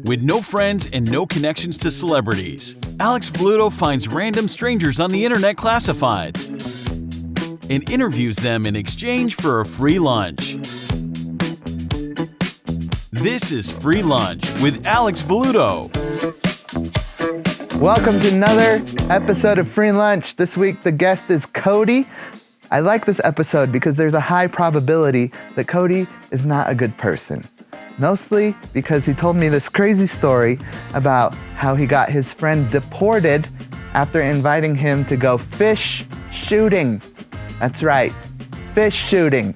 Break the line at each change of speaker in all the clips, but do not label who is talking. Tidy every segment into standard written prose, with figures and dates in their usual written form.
With no friends and no connections to celebrities, Alex Velluto finds random strangers on the internet classifieds and interviews them in exchange for a free lunch. This is Free Lunch with Alex Velluto.
Welcome to another episode of Free Lunch. This week the guest is Cody. I like this episode because there's a high probability that Cody is not a good person. Mostly because he told me this crazy story about how he got his friend deported after inviting him to go fish shooting. That's right, fish shooting.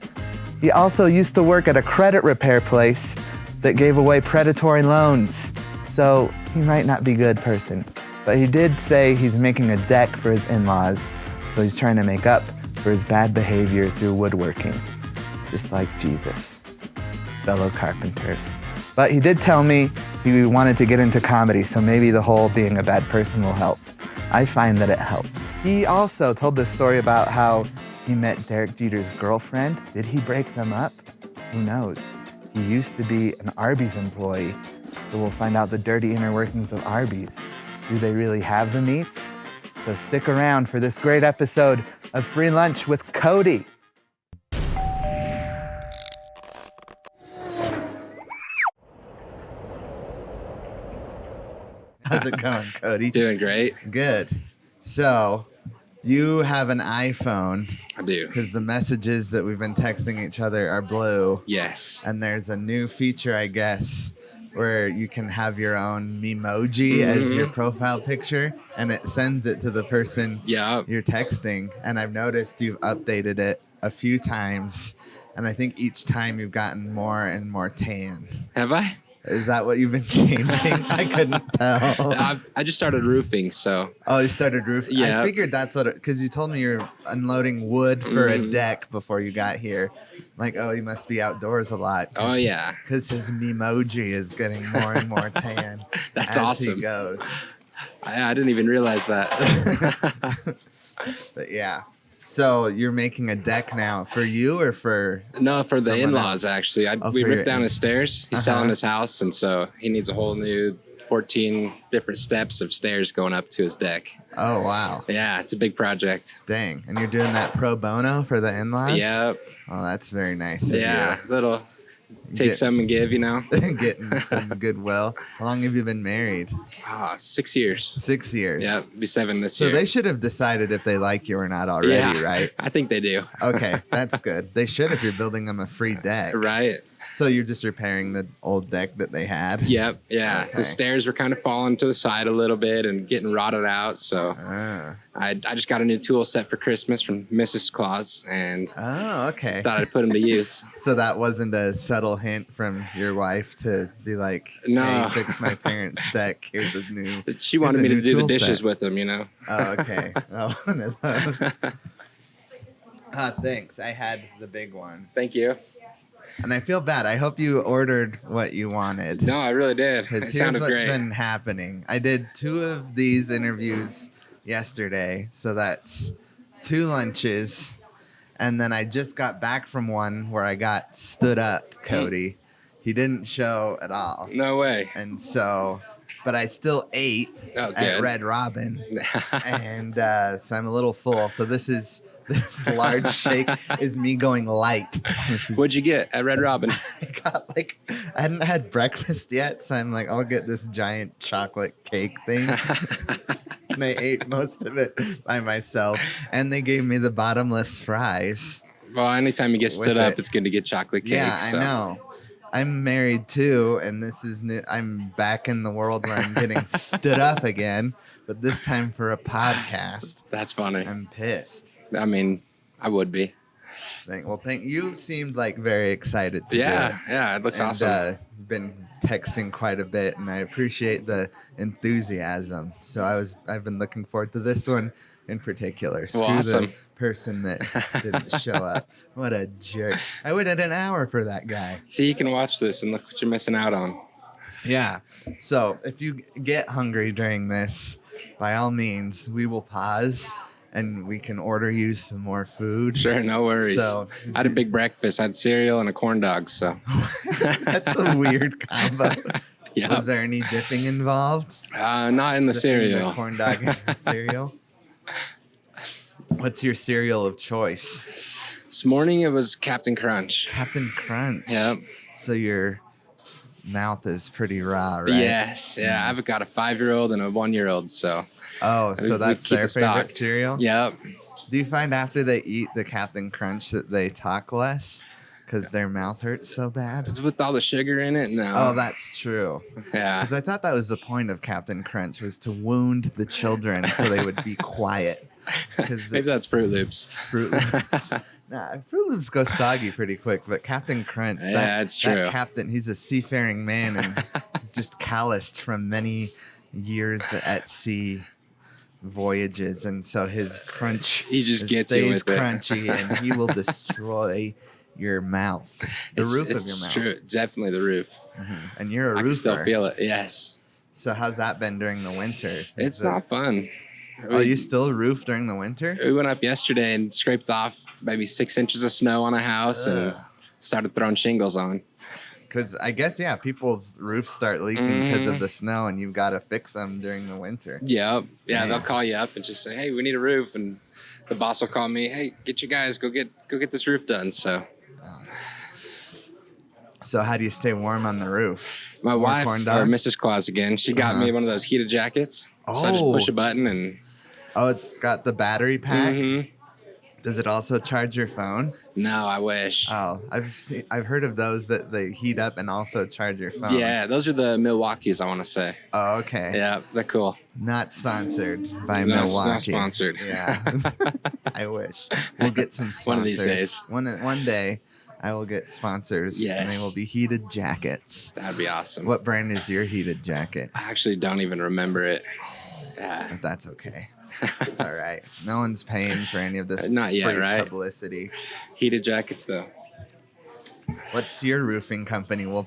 He also used to work at a credit repair place that gave away predatory loans. So he might not be a good person. But he did say he's making a deck for his in-laws, so he's trying to make up for his bad behavior through woodworking, just like Jesus, fellow carpenters. But he did tell me he wanted to get into comedy, so maybe the whole being a bad person will help. I find that it helps. He also told this story about how he met Derek Jeter's girlfriend. Did he break them up? Who knows? He used to be an Arby's employee, so we'll find out the dirty inner workings of Arby's. Do they really have the meats? So stick around for this great episode of Free Lunch with Cody. How's it going, Cody?
Doing great.
Good. So, you have an iPhone.
I do.
Because the messages that we've been texting each other are blue.
Yes.
And there's a new feature, I guess, where you can have your own memoji as your profile picture, and it sends it to the person you're texting. And I've noticed you've updated it a few times, and I think each time you've gotten more and more tan.
Have I?
Is that what you've been changing? I couldn't tell.
I just started roofing, so.
Oh, you started roofing?
Yeah.
I figured that's what because you told me you're unloading wood for a deck before you got here. Like, oh, you must be outdoors a lot.
Oh, yeah.
Because his memoji is getting more and more tan.
That's
as
awesome.
He goes.
I didn't even realize that.
But yeah. So you're making a deck now for you or for?
No, for the in-laws,
else?
actually. We ripped down his stairs. He's selling his house, and so he needs a whole new 14 different steps of stairs going up to his deck.
Oh, wow.
Yeah, it's a big project.
Dang. And you're doing that pro bono for the in-laws?
Yep.
Oh, that's very nice of
Yeah,
you.
little take some and give, you know.
Getting some goodwill. How long have you been married?
6 years.
6 years.
Yeah, be 7 this year.
So they should have decided if they like you or not already, right?
I think they do.
Okay, that's good. They should if you're building them a free deck.
Right.
So you're just repairing the old deck that they had?
Yep. Yeah.
Okay.
The stairs were kind of falling to the side a little bit and getting rotted out. So I just got a new tool set for Christmas from Mrs. Claus and
okay.
thought I'd put them to use.
So that wasn't a subtle hint from your wife to be like,
no.
Hey, fix my parents' deck. Here's a new
She wanted me to do the dishes
set.
with them, you know.
Oh, okay. Oh, one of those. Thanks. I had the big one.
Thank you.
And I feel bad. I hope you ordered what you wanted.
No, I really did. It
Here's
sounded
what's
great.
been happening. I did 2 of these interviews yesterday, so that's 2 lunches. And then I just got back from one where I got stood up, Cody. He didn't show at all.
No way.
And so, but I still ate at Red Robin. And so I'm a little full. So this large shake is me going light.
What'd you get at Red Robin?
I hadn't had breakfast yet, so I'm like, I'll get this giant chocolate cake thing. And I ate most of it by myself. And they gave me the bottomless fries.
Well, anytime you get stood up, it's good to get chocolate cake.
Yeah,
so.
I know. I'm married too, and this is new. I'm back in the world where I'm getting stood up again, but this time for a podcast.
That's funny.
I'm pissed.
I mean, I would be.
Thank you. Seemed like very excited to do it.
Yeah, it looks awesome.
Been texting quite a bit, and I appreciate the enthusiasm. So I've been looking forward to this one in particular. Screw the person that didn't show up. What a jerk! I waited an hour for that guy.
See, you can watch this and look what you're missing out on.
Yeah. So if you get hungry during this, by all means, we will pause and we can order you some more food.
Sure, no worries.
So
I had a big breakfast. I had cereal and a corn dog, so.
That's a weird combo.
Yeah.
Was there any dipping involved?
Not in the
Dipping
cereal.
the corn dog in the cereal? What's your cereal of choice?
This morning it was Captain Crunch.
Captain Crunch.
Yep.
So your mouth is pretty raw, right?
Yes. Yeah. I've got a 5-year-old and a 1-year-old, so.
Oh, so that's their favorite cereal?
Yep.
Do you find after they eat the Captain Crunch that they talk less because their mouth hurts so bad?
It's with all the sugar in it? No.
Oh, that's true.
Yeah.
Because I thought that was the point of Captain Crunch, was to wound the children so they would be quiet.
Maybe that's Fruit Loops.
Fruit Loops. Nah, Fruit Loops go soggy pretty quick, but Captain Crunch,
It's true.
that captain, he's a seafaring man and he's just calloused from many years at sea voyages, and so his crunch
He just gets you
stays
with
crunchy and he will destroy your mouth, the roof of your mouth.
It's true. Definitely the roof.
Mm-hmm. And you're a
I
roofer.
can still feel it. Yes.
So how's that been during the winter?
It's not fun.
Oh, you still roof during the winter?
We went up yesterday and scraped off maybe 6 inches of snow on a house and started throwing shingles on.
Because I guess, yeah, people's roofs start leaking because of the snow, and you've got to fix them during the winter.
Yep. Yeah,
Damn.
they'll call you up and just say, hey, we need a roof. And the boss will call me, hey, get you guys, go get this roof done. So
how do you stay warm on the roof?
my
More
wife, or
corn dog?
Mrs. Claus again, she got me one of those heated jackets. So I just push a button and...
Oh, it's got the battery pack?
Mhm.
Does it also charge your phone?
No, I wish.
Oh, I've heard of those that they heat up and also charge your phone.
Yeah, those are the Milwaukee's, I want to say.
Oh, okay.
Yeah, they're cool.
Not sponsored by
No,
Milwaukee.
not sponsored.
Yeah. I wish. We'll get some sponsors.
One of these days.
One day I will get sponsors. And they
Yes.
will be heated jackets.
That'd be awesome.
What brand is your heated jacket?
I actually don't even remember it. Yeah.
But that's okay. It's all right. No one's paying for any of this
Not yet,
free
right?
publicity.
Heated jackets, though.
What's your roofing company? We'll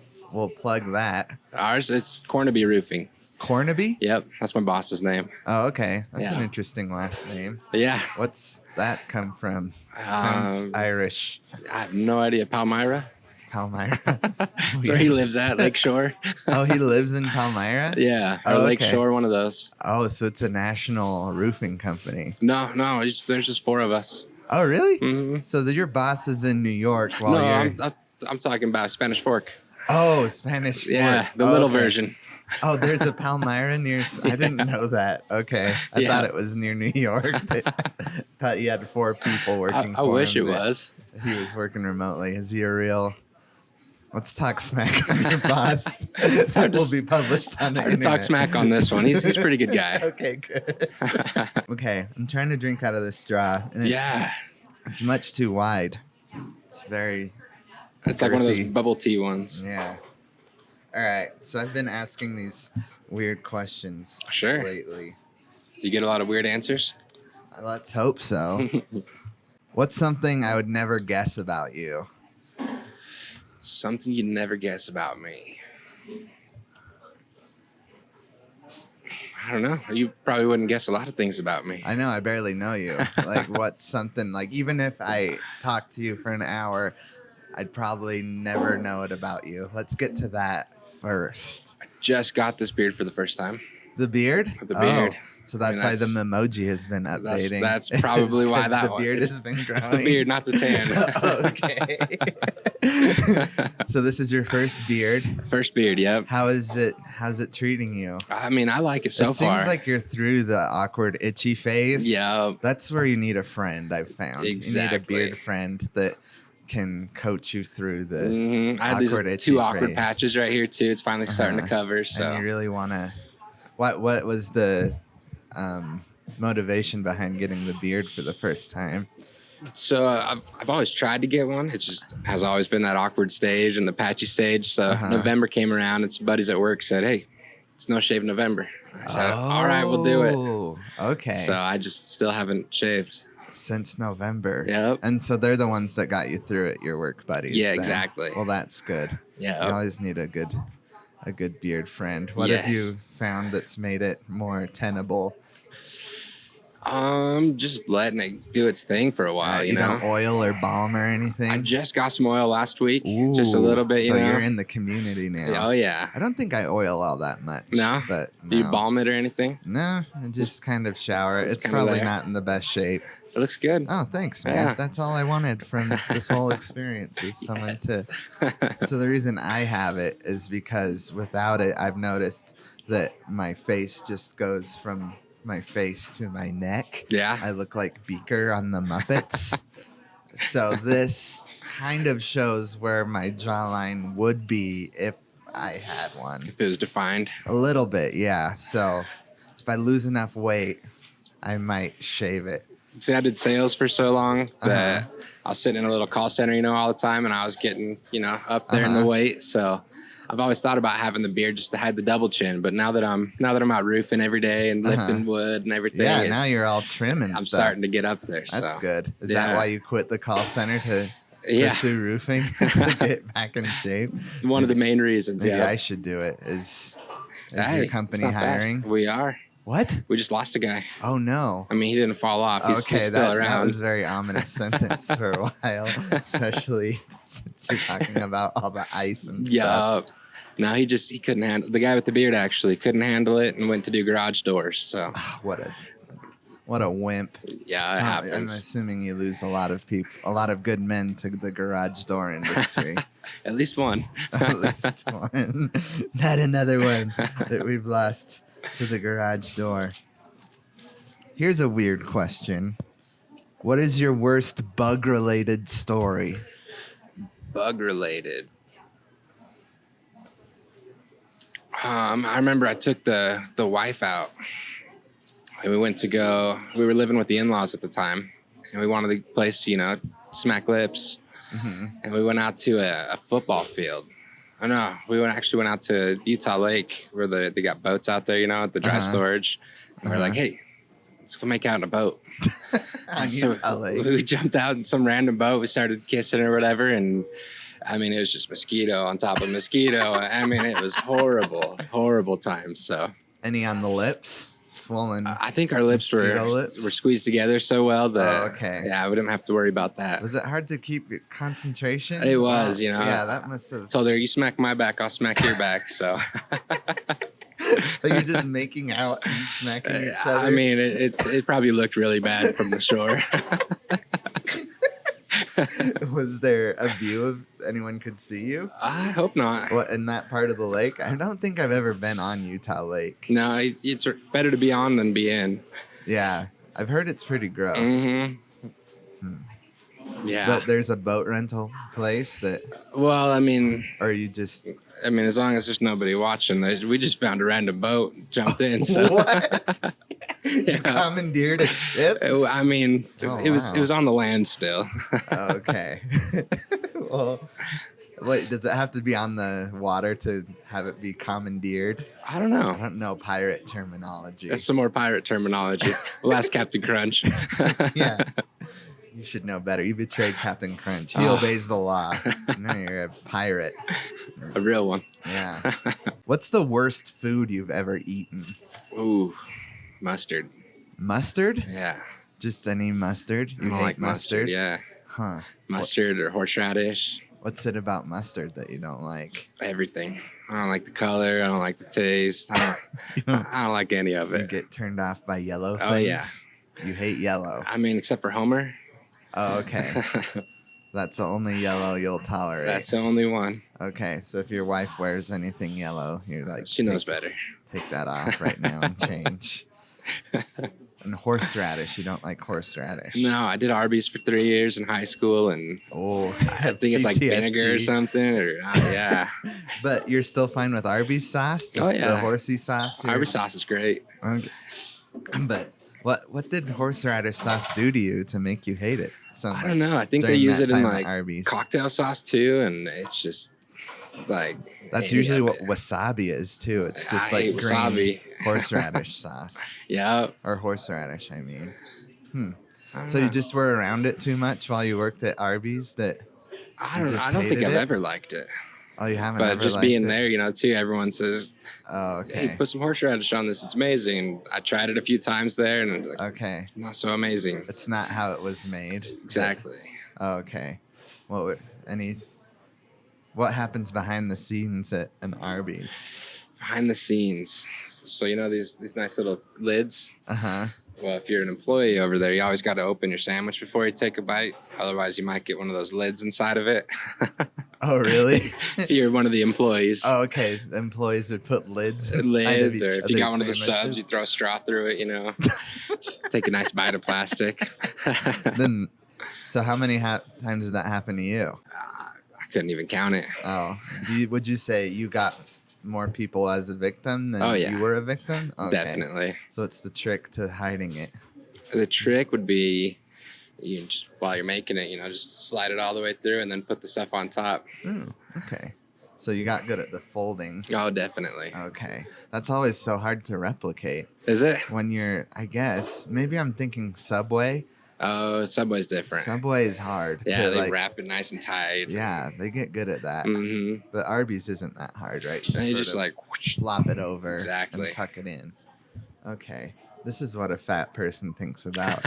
plug that.
Ours, it's Cornaby Roofing.
Cornaby?
Yep, that's my boss's name.
Oh, okay. That's an
Yeah.
interesting last name.
Yeah,
What's that come from? Sounds Irish.
I have no idea. Palmyra?
Palmyra.
That's where he lives at, Lakeshore.
Oh, he lives in Palmyra?
Yeah, or
Oh, okay.
Lakeshore, one of those.
Oh, so it's a national roofing company.
No, there's just 4 of us.
Oh, really?
Mhm.
So your boss is in New York while
No,
you're...
I'm talking about Spanish Fork.
Oh, Spanish Fork.
Yeah, the
Oh,
little
okay.
version.
Oh, there's a Palmyra near... I didn't know that. Okay. I
Yeah.
thought it was near New York. Thought you had 4 people working
I
for
wish it
him, that
was.
He was working remotely. Is he a real... Let's talk smack on your boss.
So
That will
just-
be published on the
I can
internet.
talk smack on this one. He's a pretty good guy.
Okay, good. Okay, I'm trying to drink out of this straw, and it's much too wide. It's very...
It's like one of those
Girthy.
bubble tea ones.
Yeah. All right. So I've been asking these weird questions
Sure.
lately.
Do you get a lot of weird answers?
Let's hope so. What's something I would never guess about you?
Something you'd never guess about me. I don't know. You probably wouldn't guess a lot of things about me.
I know I barely know you. Like, what's something, like, even if I talked to you for an hour, I'd probably never know it about you. Let's get to that first.
Just got this beard for the first time.
The beard?
The beard.
So that's why the memoji has been updating.
That's probably why that
the
one.
beard
It's-
has been growing.
It's the beard, not the tan.
Okay. So this is your first beard.
First beard, yep.
How's it treating you?
I mean, I like it so far.
It seems like you're through the awkward itchy phase.
Yeah.
That's where you need a friend, I've found.
Exactly.
You need a beard friend that can coach you through the
I had these
awkward itchy
2 awkward
phase.
patches right here too. It's finally starting to cover. So
And you really want to... What was the motivation behind getting the beard for the first time?
So I've always tried to get one. It just has always been that awkward stage and the patchy stage. So November came around and some buddies at work said, hey, it's no shave November. I said, all right, we'll do it.
Oh, okay.
So I just still haven't shaved.
Since November.
Yep.
And so they're the ones that got you through it, your work buddies.
Yeah,
then.
exactly.
Well, that's good.
Yeah.
You always need a good beard friend. What have
Yes.
you found that's made it more tenable?
Just letting it do its thing for a while,
You don't oil or balm or anything?
I just got some oil last week.
Ooh,
just a little bit,
so you're in the community now.
Oh, yeah.
I don't think I oil all that much.
No?
But
Do you balm it or anything?
No, I just kind of shower. It's probably not in the best shape.
It looks good.
Oh, thanks, man. Yeah. That's all I wanted from this whole experience is someone to... So the reason I have it is because without it, I've noticed that my face just goes from my face to my neck.
Yeah.
I look like Beaker on the Muppets. So this kind of shows where my jawline would be if I had one.
If it was defined.
A little bit, yeah. So if I lose enough weight, I might shave it.
See, I did sales for so long that I was sitting in a little call center, all the time, and I was getting, up there in the weight. So I've always thought about having the beard just to hide the double chin. But now that I'm out roofing every day and lifting wood and everything,
now you're all trim and
I'm
stuff.
starting to get up there.
That's good. Is that why you quit the call center to pursue roofing to get back in shape?
One of the main reasons.
Maybe I should do it. Is your company hiring?
Bad. We are.
What?
We just lost a guy.
Oh, no.
I mean, he didn't fall off. He's still around.
That was a very ominous sentence for a while, especially since you're talking about all the ice and stuff.
No, he couldn't handle. The guy with the beard actually couldn't handle it and went to do garage doors. So
what a wimp.
Yeah, it happens.
I'm assuming you lose a lot of people, a lot of good men to the garage door industry.
At least one.
At least one. Not another one that we've lost to the garage door. Here's a weird question. What is your worst bug-related story?
Bug-related. I remember I took the wife out, and we were living with the in-laws at the time, and we wanted the place, smack lips, and we went out to a football field. Oh no, we actually went out to Utah Lake where they got boats out there, at the dry storage. And we're like, hey, let's go make out in a boat. So
Utah Lake.
We jumped out in some random boat. We started kissing or whatever. And I mean, it was just mosquito on top of mosquito. I mean, it was horrible, horrible times. So
any on the lips? Swollen.
I think our lips were squeezed together so well that yeah, we didn't have to worry about that.
Was it hard to keep concentration?
It was,
Yeah, that must have.
Told her, you smack my back, I'll smack your back. So.
So you're just making out and smacking each other?
I mean, it probably looked really bad from the shore.
Was there a view of anyone could see you?
I hope not.
What, in that part of the lake? I don't think I've ever been on Utah Lake.
No, it's better to be on than be in.
Yeah, I've heard it's pretty gross.
Yeah.
But there's a boat rental place that...
Well, I mean...
Or you just...
I mean, as long as there's nobody watching, we just found a random boat, jumped in. So.
What? You commandeered a ship?
I mean, it was on the land still.
Okay. Well, wait, does it have to be on the water to have it be commandeered?
I don't know.
I don't know pirate terminology.
That's some more pirate terminology. We'll ask Captain Crunch.
Yeah. You should know better. You betrayed Captain Crunch. He obeys the law. Now you're a pirate.
A real one.
Yeah. What's the worst food you've ever eaten?
Ooh, mustard.
Mustard?
Yeah.
Just any mustard? You
don't
hate
like mustard? Yeah.
Huh.
Mustard or horseradish.
What's it about mustard that you don't like?
Everything. I don't like the color. I don't like the taste. I don't like any of it.
You get turned off by yellow things?
Oh, yeah.
You hate yellow.
I mean, except for Homer.
Oh, okay. That's the only yellow you'll tolerate.
That's the only one.
Okay, so if your wife wears anything yellow, you're like...
She knows better.
Take that off right now and change. And horseradish. You don't like horseradish?
No, I did Arby's for 3 years in high school, and
I
think it's like vinegar or something. Or yeah.
But you're still fine with Arby's sauce? Just the horsey sauce?
Arby's sauce is great.
Okay. But what did horseradish sauce do to you to make you hate it so much?
I don't know. I think they use it in like
Arby's
cocktail sauce too, and it's just like
that's usually what wasabi is too. It's just like green wasabi. Horseradish sauce.
Yeah.
Or horseradish, I mean. So you just were around it too much while you worked at Arby's that
I don't think I've ever liked it.
Oh, you haven't.
But
ever
just
liked
being
it?
there, you know, too, everyone says,
Oh, okay.
hey, put some horseradish on this. It's amazing. And I tried it a few times there, and I'm like,
Okay.
not so amazing.
It's not how it was made.
Exactly.
Oh, okay. What happens behind the scenes at an Arby's?
Behind the scenes. So, you know, these nice little lids?
Uh-huh.
Well, if you're an employee over there, you always got to open your sandwich before you take a bite. Otherwise, you might get one of those lids inside of it.
Oh, really?
If you're one of the employees.
Oh, okay. The employees would put lids inside of
Lids,
each
or if you got one of the
sandwiches.
subs, you throw a straw through it, you know. Just take a nice bite of plastic.
Then, so how many times did that happen to you?
I couldn't even count it.
Oh, would you say you got more people as a victim than you were a victim? Okay.
Definitely.
So it's the trick to hiding it.
The trick would be, you just while you're making it, you know, just slide it all the way through and then put the stuff on top.
Okay. So you got good at the folding.
Oh, definitely.
Okay. That's always so hard to replicate.
Is it?
When you're, I guess, maybe I'm thinking Subway.
Oh, Subway's different.
Subway is hard.
Yeah, they wrap it nice and tight.
Yeah, they get good at that.
Mm-hmm.
But Arby's isn't that hard, right?
You just like
flop it over
exactly.
and tuck it in. Okay. This is what a fat person thinks about.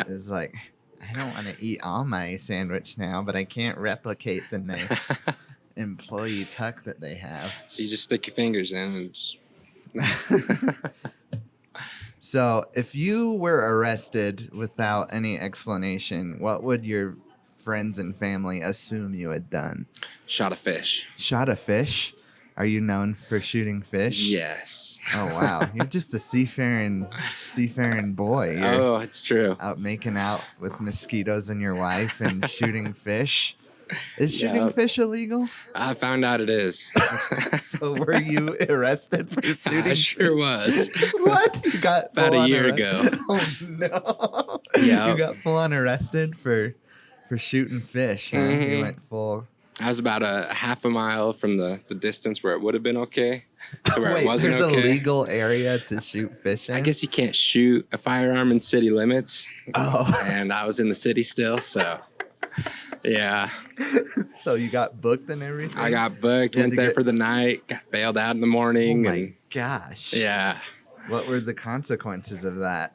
Is like, I don't want to eat all my sandwich now, but I can't replicate the nice employee tuck that they have.
So you just stick your fingers in and just...
So if you were arrested without any explanation, what would your friends and family assume you had done?
Shot a fish.
Shot a fish? Are you known for shooting fish?
Yes.
Oh, wow. You're just a seafaring boy. You're
it's true.
out making out with mosquitoes and your wife and shooting fish. Is shooting fish illegal?
I found out it is.
So were you arrested for shooting?
I sure was.
What? You got
about a year ago.
Oh no.
Yeah.
You got full on arrested for shooting fish. Huh?
Mm-hmm.
You went full.
I was about a half a mile from the distance where it would have been okay to where
Wait,
it wasn't
there's
okay.
a legal area to shoot fish in?
I guess you can't shoot a firearm in city limits.
Oh.
And I was in the city still, so yeah.
So you got booked and everything?
I got booked, went there for the night, got bailed out in the morning.
Oh my gosh.
Yeah.
What were the consequences of that?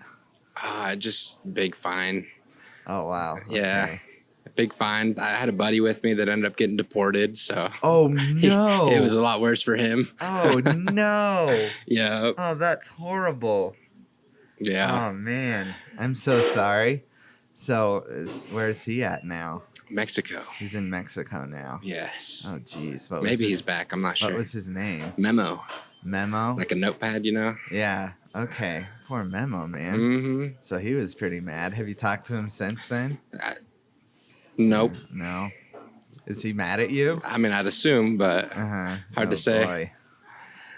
Just big fine.
Oh, wow.
Yeah.
Okay.
Big fine. I had a buddy with me that ended up getting deported, so
oh no.
It was a lot worse for him.
Oh no.
Yeah.
Oh, that's horrible.
Yeah.
Oh man. I'm so sorry. So where's he at now?
Mexico.
He's in Mexico now.
Yes.
Oh geez.
Maybe he's back. I'm not sure.
What was his name?
Memo.
Memo?
Like a notepad, you know?
Yeah. Okay. Poor Memo, man.
Mm-hmm.
So he was pretty mad. Have you talked to him since then?
Nope.
No. Is he mad at you?
I mean, I'd assume, but hard to say.
Boy.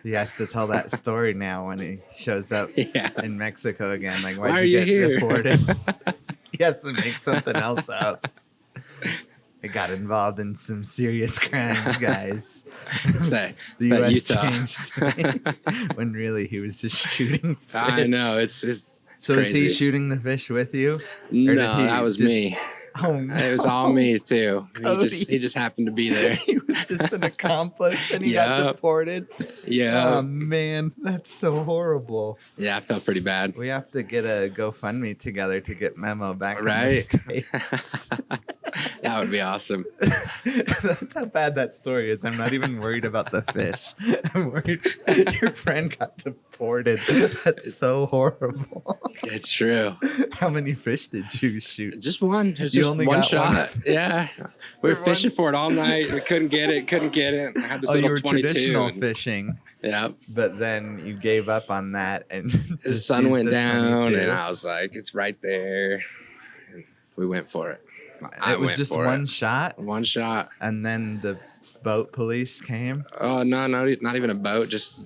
He has to tell that story now when he shows up in Mexico again. Like, why
are
you
you
get
here?
deported? He has to make something else up. I got involved in some serious crimes, guys.
It's that
US
Utah.
changed when really he was just shooting fish.
I know. It's
so
crazy.
is he shooting the fish with you?
No, that was me.
Oh no.
It was all me too.
Cody.
He just happened to be there.
He was just an accomplice and he got deported.
Yeah.
Oh man, that's so horrible.
Yeah, I felt pretty bad.
We have to get a GoFundMe together to get Memo back
Right.
in the States.
That would be awesome.
That's how bad that story is. I'm not even worried about the fish. I'm worried your friend got deported. That's so horrible.
It's true.
How many fish did you shoot?
Just one. It was
You
just
only
one
got
shot.
one?
Yeah. We were fishing for it all night. We couldn't get it. I had this
Oh, you
little
were
22.
traditional fishing.
Yeah.
But then you gave up on that and
The sun went down and I was like, it's right there. And we went for it.
It was just one shot?
One shot.
And then the boat police came?
Oh, no, not even a boat. Just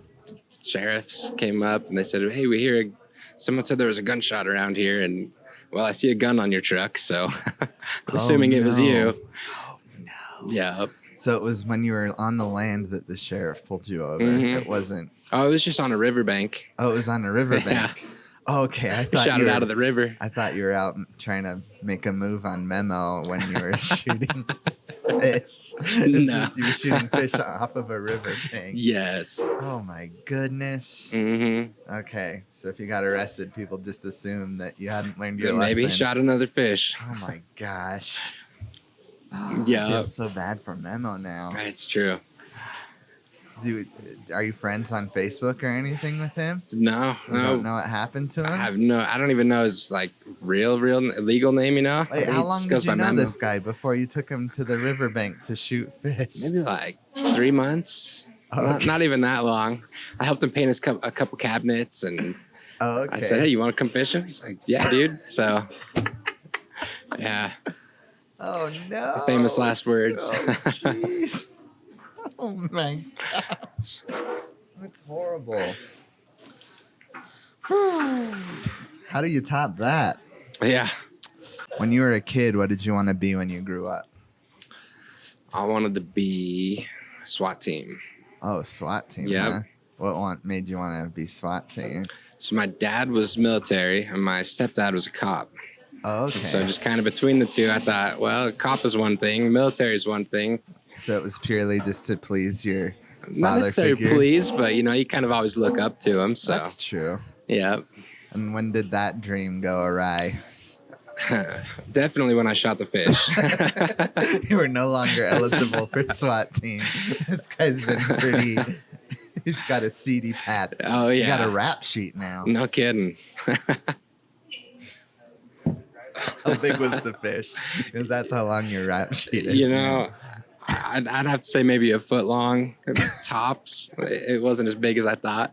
sheriffs came up and they said, hey, we hear someone said there was a gunshot around here. And, well, I see a gun on your truck. So I'm assuming it was you.
Oh, no.
Yeah.
So it was when you were on the land that the sheriff pulled you over.
Mhm.
It wasn't.
Oh, it was just on a riverbank.
Oh, it was on a riverbank. Oh, okay. I
We
thought
shot
you
it
were,
out of the river.
I thought you were out trying to make a move on Memo when you were shooting fish. It's
No.
just you were shooting fish off of a river bank.
Yes.
Oh my goodness.
Mm-hmm.
Okay, so if you got arrested, people just assume that you hadn't learned your
So maybe he
lesson.
shot another fish.
Oh my gosh.
Yeah.
I feel so bad for Memo now.
It's true.
Dude, are you friends on Facebook or anything with him?
No.
You don't know what happened to him?
I don't even know his like real legal name, you know?
Wait, how long did you know this guy before you took him to the riverbank to shoot fish?
Maybe like 3 months.
Okay.
Not even that long. I helped him paint a couple cabinets, and
Okay.
I said, "Hey, you want to come fishing?" He's like, "Yeah, dude." So, yeah.
Oh no.
The famous last words.
Oh, jeez. Oh my gosh. That's horrible. How do you top that?
Yeah.
When you were a kid, what did you want to be when you grew up?
I wanted to be SWAT team.
Oh, SWAT team.
Yep.
Huh? What made you want to be SWAT team?
So my dad was military, and my stepdad was a cop.
Oh, okay.
So just kind of between the two, I thought, well, cop is one thing, military is one thing.
So it was purely just to please your
Not
father
necessarily
figures?
please, but you kind of always look up to him. So
That's true.
yeah.
And when did that dream go awry?
Definitely when I shot the fish.
You were no longer eligible for SWAT team. This guy's been pretty. He's got a seedy past.
Oh yeah.
You got a rap sheet now.
No kidding.
How big was the fish? Because that's how long your rap sheet is.
I'd have to say maybe a foot long, tops. It wasn't as big as I thought.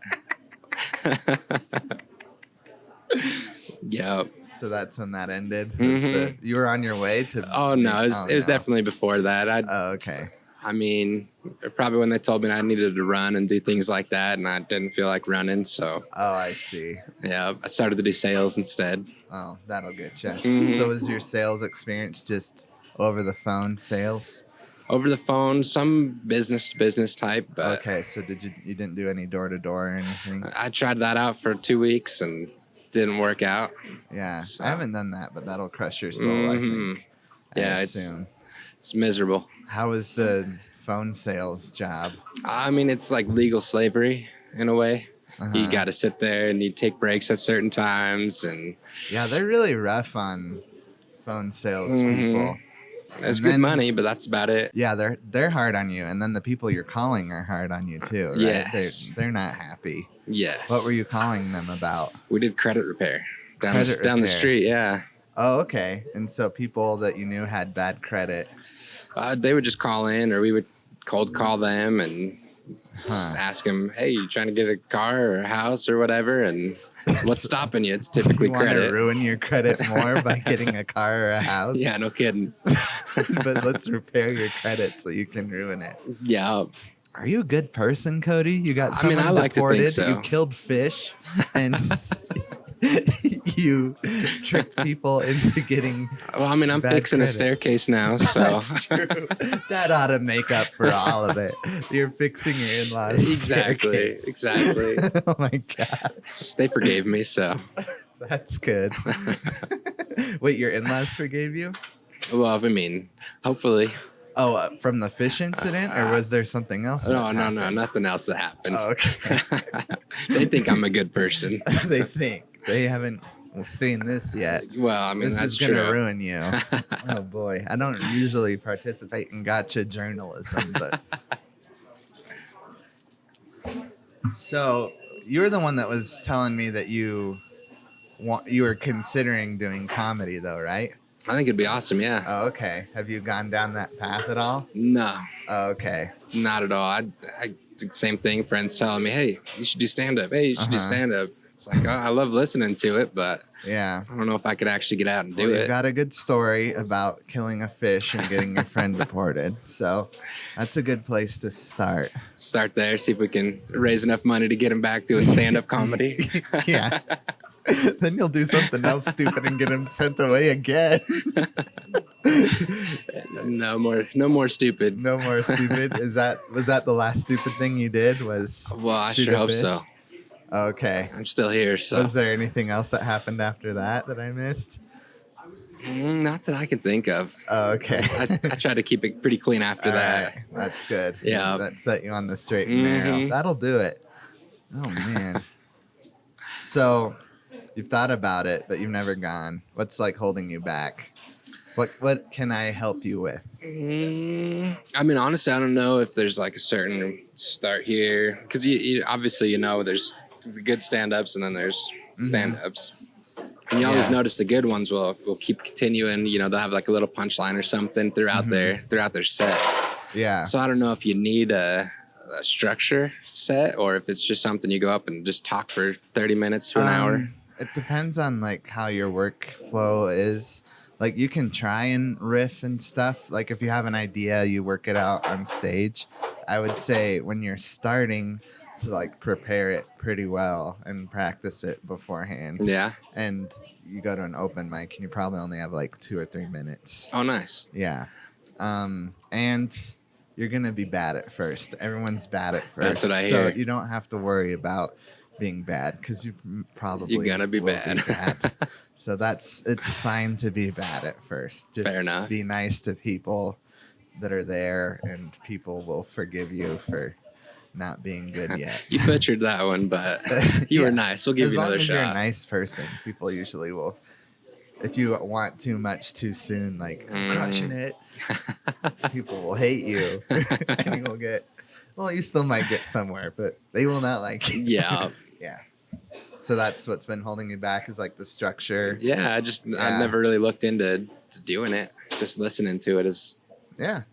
Yep.
So that's when that ended.
Mhm.
You were on your way to.
Oh no, it was definitely before that.
Oh, okay.
I mean, probably when they told me I needed to run and do things like that, and I didn't feel like running, so
Oh, I see.
yeah, I started to do sales instead.
Oh, that'll get you.
Mhm.
So was your sales experience just over the phone sales?
Over the phone, some business to business type, but
Okay, so you didn't do any door to door or anything?
I tried that out for 2 weeks and didn't work out.
Yeah,
So-
I haven't done that, but that'll crush your soul. I
Mhm.
think.
Yeah,
I
it's
assume.
miserable.
How was the phone sales job?
I mean, it's like legal slavery in a way.
Uh-huh.
You got to sit there and you take breaks at certain times, and
Yeah, they're really rough on phone sales
Mhm.
people.
it's
And
good
then-
money, but that's about it.
Yeah, they're hard on you, and then the people you're calling are hard on you too, right?
Yes.
They're not happy.
Yes.
What were you calling them about?
We did credit repair down
Credit
down the
repair.
street. Yeah.
Oh, okay. And so people that you knew had bad credit.
They would just call in, or we would cold call them and just ask them, "Hey, you trying to get a car or a house or whatever?" And what's stopping you? It's typically
You want to
credit.
ruin your credit more by getting a car or a house?
Yeah, no kidding.
But let's repair your credit so you can ruin it.
Yeah.
Are you a good person, Cody? You got
I mean,
someone
I like to think
deported.
so.
You killed fish, and you tricked people into getting.
Well, I mean, I'm
Bad
fixing a
credit.
staircase now, so
That's true. That ought to make up for all of it. You're fixing your in-laws.
exactly,
staircase.
exactly.
Oh my god,
They forgave me, so
that's good. Wait, your in-laws forgave you?
well, I mean, hopefully.
Oh, from the fish incident, or was there something else? that
No,
happened?
nothing else that happened.
Oh, okay.
They think I'm a good person.
They think they haven't seen this yet.
Well, I mean,
This
that's
is gonna
true.
ruin you. Oh boy, I don't usually participate in gotcha journalism, but so you're the one that was telling me that you were considering doing comedy, though, right?
I think it'd be awesome. Yeah.
Oh, okay. Have you gone down that path at all?
No,
Oh, okay.
not at all. I same thing. Friends telling me, "Hey, you should do stand up. Hey, you should do
Uh-huh.
stand up." It's like, oh, I love listening to it, but
Yeah.
I don't know if I could actually get out and do
Well,
it.
you've got a good story about killing a fish and getting your friend deported, so that's a good place to start.
Start there, see if we can raise enough money to get him back doing stand up comedy.
Yeah. Then you'll do something else stupid and get him sent away again.
No more stupid.
No more stupid. Was that the last stupid thing you did? Was
Well, I
shoot
sure
a
hope
fish?
so.
Okay.
I'm still here, so
Was there anything else that happened after that I missed?
Not that I can think of.
Oh, okay.
I try to keep it pretty clean after
All
that.
right. That's good.
Yeah.
That set you on the straight and narrow. That'll do it. Oh, man. So you've thought about it, but you've never gone. What's like holding you back? What can I help you with?
I mean, honestly, I don't know if there's like a certain start here, because you obviously there's good stand-ups and then there's stand-ups, and you always notice the good ones will keep continuing. They'll have like a little punchline or something throughout their set.
Yeah.
So I don't know if you need a structure set or if it's just something you go up and just talk for 30 minutes to an hour.
It depends on like how your workflow is. Like you can try and riff and stuff. Like if you have an idea, you work it out on stage. I would say when you're starting to like prepare it pretty well and practice it beforehand.
Yeah.
And you go to an open mic and you probably only have like 2 or 3 minutes.
Oh, nice.
Yeah. And you're going to be bad at first. Everyone's bad at first.
That's what I hear.
So you don't have to worry about being bad because you probably
You're gonna be bad.
So it's fine to be bad at first. Just
Fair enough.
Be nice to people that are there, and people will forgive you for not being good yet.
You butchered that one, but you were nice. We'll give you another shot.
As long as you're a nice person, people usually will. If you want too much too soon, like I'm crushing it, people will hate you, and you will get. Well, you still might get somewhere, but they will not like you.
Yeah.
Yeah. So that's what's been holding you back is like the structure.
Yeah, I've never really looked into doing it. Just listening to it is.
Yeah.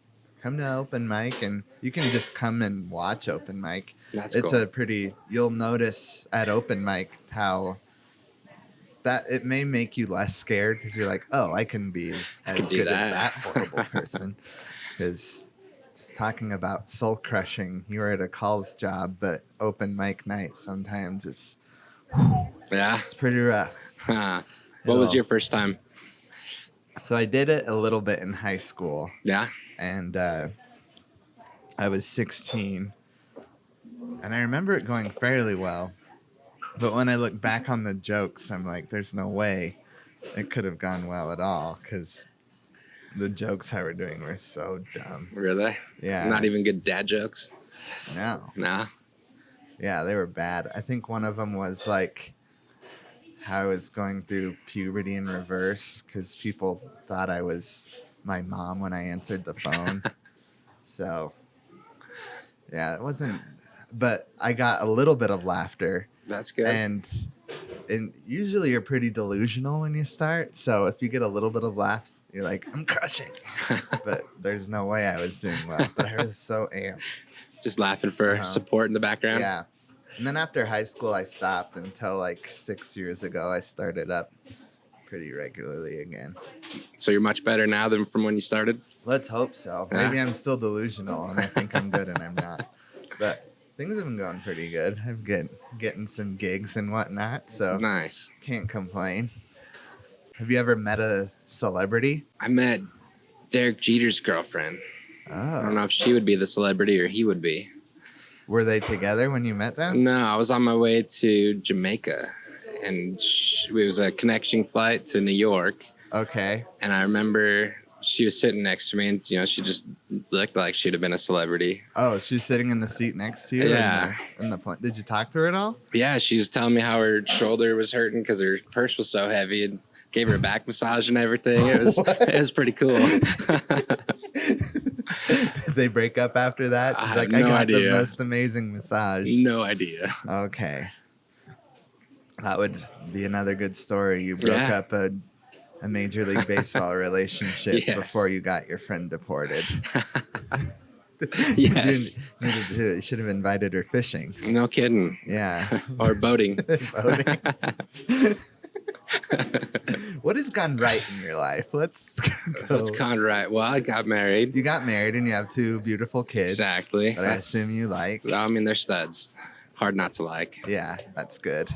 Come to open mic, and you can just come and watch open mic.
That's
it's
cool.
You'll notice at open mic how that it may make you less scared because you're like, oh, I can be as good as that horrible person. Because talking about soul crushing, you were at a calls job, but open mic night sometimes it's pretty rough.
What was your first time?
So I did it a little bit in high school.
Yeah.
And I was 16. And I remember it going fairly well. But when I look back on the jokes, I'm like, there's no way it could have gone well at all because the jokes I were doing were so dumb.
Really?
Yeah.
Not even good dad jokes?
No.
Nah.
Yeah, they were bad. I think one of them was like how I was going through puberty in reverse because people thought I was my mom when I answered the phone. So, yeah, it wasn't. But I got a little bit of laughter.
That's good.
And usually you're pretty delusional when you start. So if you get a little bit of laughs, you're like, I'm crushing. But there's no way I was doing well. But I was so amped.
Just laughing for support in the background?
Yeah. And then after high school, I stopped until like 6 years ago. I started up pretty regularly again.
So you're much better now than from when you started?
Let's hope so.
Yeah.
Maybe I'm still delusional and I think I'm good and I'm not. But things have been going pretty good. I'm getting some gigs and whatnot, so
nice.
Can't complain. Have you ever met a celebrity?
I met Derek Jeter's girlfriend.
Oh.
I don't know if she would be the celebrity or he would be.
Were they together when you met them?
No, I was on my way to Jamaica, and it was a connection flight to New York.
Okay.
And I remember she was sitting next to me, and she just looked like she'd have been a celebrity.
Oh, she's sitting in the seat next to you?
Yeah.
In the plane. Did you talk to her at all?
Yeah, she was telling me how her shoulder was hurting because her purse was so heavy, and gave her a back massage and everything. It was pretty cool.
Did they break up after that? She's like,
no
I got
idea.
the most amazing massage.
No idea.
Okay. That would be another good story. You broke up a Major League Baseball relationship before you got your friend deported.
Yes.
You should have invited her fishing.
No kidding.
Yeah.
Or boating.
Boating. What has gone right in your life? Let's go.
What's gone right? Well, I got married.
You got married and you have 2 beautiful kids.
Exactly.
That I assume you like.
I mean, they're studs. Hard not to like.
Yeah, that's good.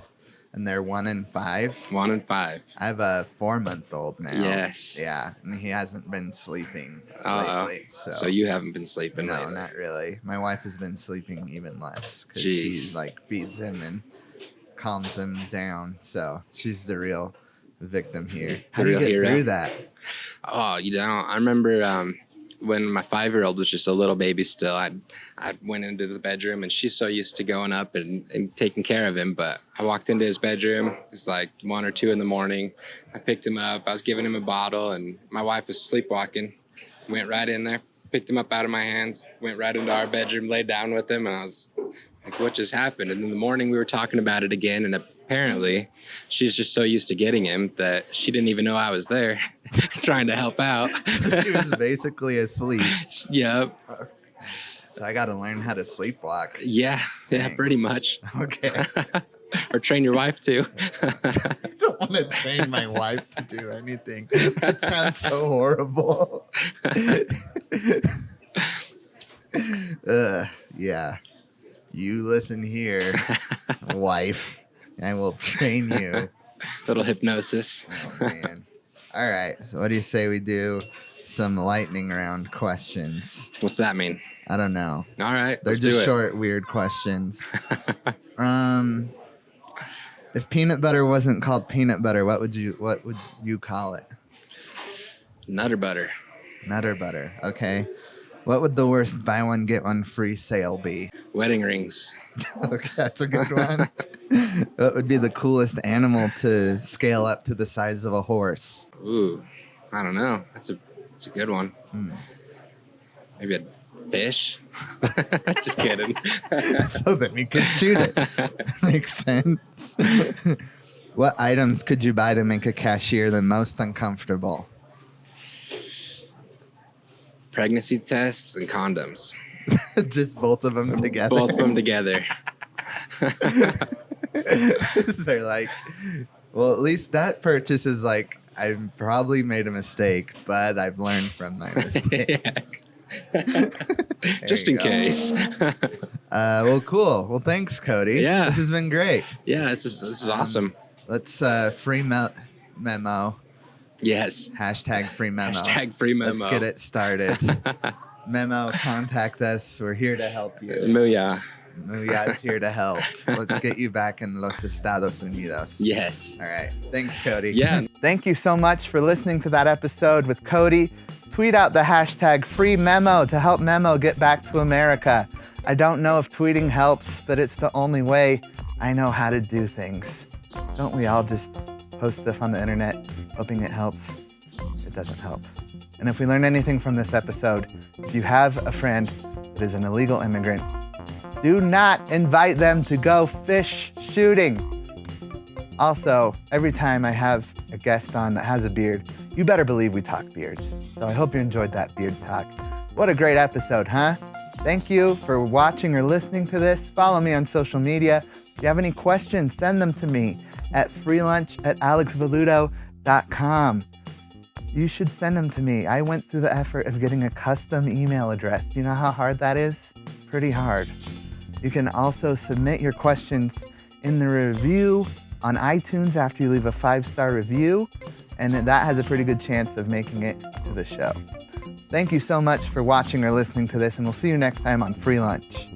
And they're 1 and 5.
1 and 5.
I have a 4-month-old now.
Yes.
Yeah, and he hasn't been sleeping lately.
So you haven't been sleeping
No,
lately.
not really. My wife has been sleeping even less because
Jeez.
she like feeds him and calms him down. So she's the real victim here. How
The
do you
real
get
hero.
through that?
Oh, you don't. I remember when my 5-year-old was just a little baby still. I went into the bedroom, and she's so used to going up and taking care of him. But I walked into his bedroom. It's like 1 or 2 in the morning. I picked him up. I was giving him a bottle, and my wife was sleepwalking. Went right in there, picked him up out of my hands, went right into our bedroom, laid down with him, and I was like, what just happened? And in the morning, we were talking about it again, and apparently she's just so used to getting him that she didn't even know I was there trying to help out.
So she was basically asleep.
Yep.
So I got to learn how to sleepwalk.
Yeah,
Dang.
pretty much.
Okay.
Or train your wife to.
I don't want to train my wife to do anything. That sounds so horrible. Yeah. You listen here, wife. I will train you.
Little hypnosis.
Oh, man. All right. So what do you say we do some lightning round questions?
What's that mean?
I don't know.
All right,
They're
let's do
just
it.
short, weird questions. If peanut butter wasn't called peanut butter, what would you call it?
Nutter butter.
Nutter butter. Okay. What would the worst buy one get one free sale be?
Wedding rings.
Okay, that's a good one. What would be the coolest animal to scale up to the size of a horse?
Ooh, I don't know. That's a good one. Maybe a fish. Just kidding.
So that we could shoot it. Makes sense. What items could you buy to make a cashier the most uncomfortable?
Pregnancy tests and condoms.
Just both of them together.
Both of them together.
They're like, well, at least that purchase is like, I've probably made a mistake, but I've learned from my mistake.
Yes. Just in case.
Well, cool. Well, thanks, Cody.
Yeah.
This has been great.
Yeah, this is awesome.
Let's free memo.
Yes.
Hashtag free memo.
Hashtag free memo.
Let's get it started. Memo, contact us. We're here to help you.
Mooyah.
Muya's here to help. Let's get you back in Los Estados Unidos.
Yes.
All right. Thanks, Cody.
Yeah.
Thank you so much for listening to that episode with Cody. Tweet out the hashtag free memo to help Memo get back to America. I don't know if tweeting helps, but it's the only way I know how to do things. Don't we all just post stuff on the internet hoping it helps? It doesn't help. And if we learn anything from this episode, if you have a friend that is an illegal immigrant, do not invite them to go fish shooting. Also, every time I have a guest on that has a beard, you better believe we talk beards. So I hope you enjoyed that beard talk. What a great episode, huh? Thank you for watching or listening to this. Follow me on social media. If you have any questions, send them to me at freelunch@alexvelluto.com. You should send them to me. I went through the effort of getting a custom email address. Do you know how hard that is? Pretty hard. You can also submit your questions in the review on iTunes after you leave a 5-star review, and that has a pretty good chance of making it to the show. Thank you so much for watching or listening to this, and we'll see you next time on Free Lunch.